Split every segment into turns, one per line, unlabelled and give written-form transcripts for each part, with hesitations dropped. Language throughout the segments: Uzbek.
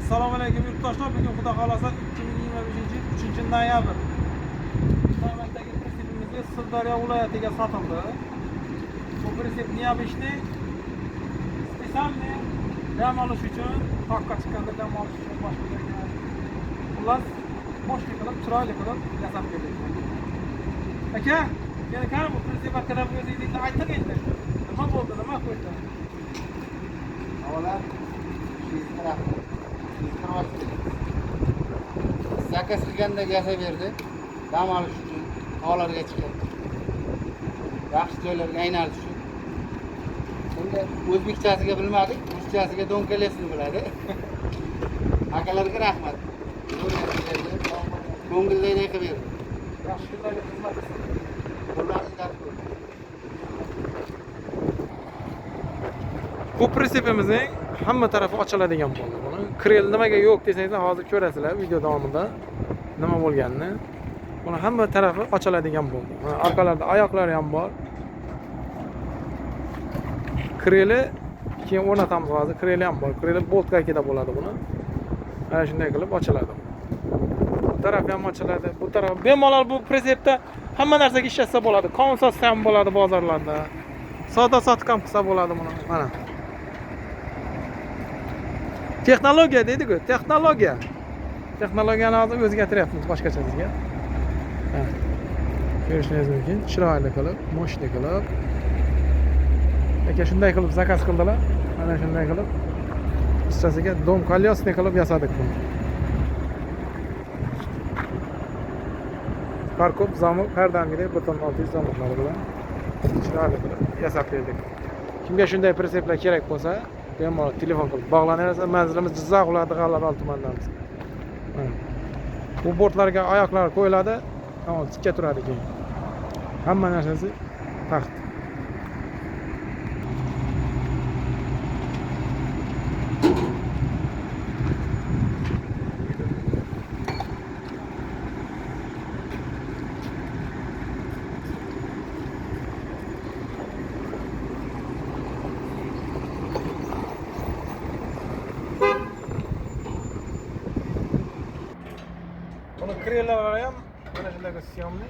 Assalomu alaykum yurtdoshlar. Bugun xudo xolasa 2025 3 noyabr navbatdagi pritsepimizga Sirdaryo viloyatiga sotildi. Bu pritsep необычный, специальный dam olish uchun, toqqa chiqqanda dam olish uchun boshqalarga. Xullas, boshqa qilib, chiroyli qilib yasab berdik. Aka, yana qani bu pritsep haqida o'zingizga ayting endi. Nima bo'ldi, nima qo'ydi?
Avval zakaz qilganda yasab berdi. Dam olish uchun, tog'larga chiqib, yaxshi joylarga aylanish uchun. Endi o'zbekchasiga bilmadik, ruschasiga do'nkalesini biladi. Akalarga rahmat. Ko'ngildagidek qilib berdi.
Yaxshi kunlarga xizmat qilsin.
Qo'llaringizga qo'ying.
Bu pritsepimizning hamma tarafi ochiladigan bo'ldi. Buni krel nimaga yo'q desangizlar, hozir ko'rasizlar video davomida nima bo'lganini. Buni hamma tarafi ochiladigan bo'ldi. Mana orqalarda oyoqlari ham bor. Kreli keyin o'rnatamiz hozir. Kreli ham bor. Kreli boltkakida bo'ladi buni. Mana shunday qilib ochiladi. Bu taraf ham ochiladi. Bu taraf bemalol bu pritsepda hamma narsaga ishlatsa bo'ladi. Konsols ham bo'ladi bozorlarda. Savdo sotiq ham qilsa bo'ladi buni. Mana. Texnologiya deydi-ku, texnologiya. Texnologiyani hozir o'zgartiryapmiz boshqachasiga. Ko'rishingiz mumkin. Chiroyli qilib, moshli qilib. Aka shunday qilib zakaz qildilar. Mana shunday qilib ustiga dom kolyosniy qilib yasadik buni. Parkop zamok har doimgidek 1.6 zamoklari bilan chiroyli qilib yasab berdik. Kimga shunday pritseplar kerak bo'lsa, bemalol telefon qilib bog'lanaversa, manzilimiz Jizzax viloyati G'allaorol tumanidamiz. Bu bortlarga oyoqlar qo'yiladi, tamom tikka turadi keyin. Hamma narsasi taxt. Buni krellari ham mana shunday съемный.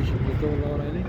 Şimdi dolar alayım.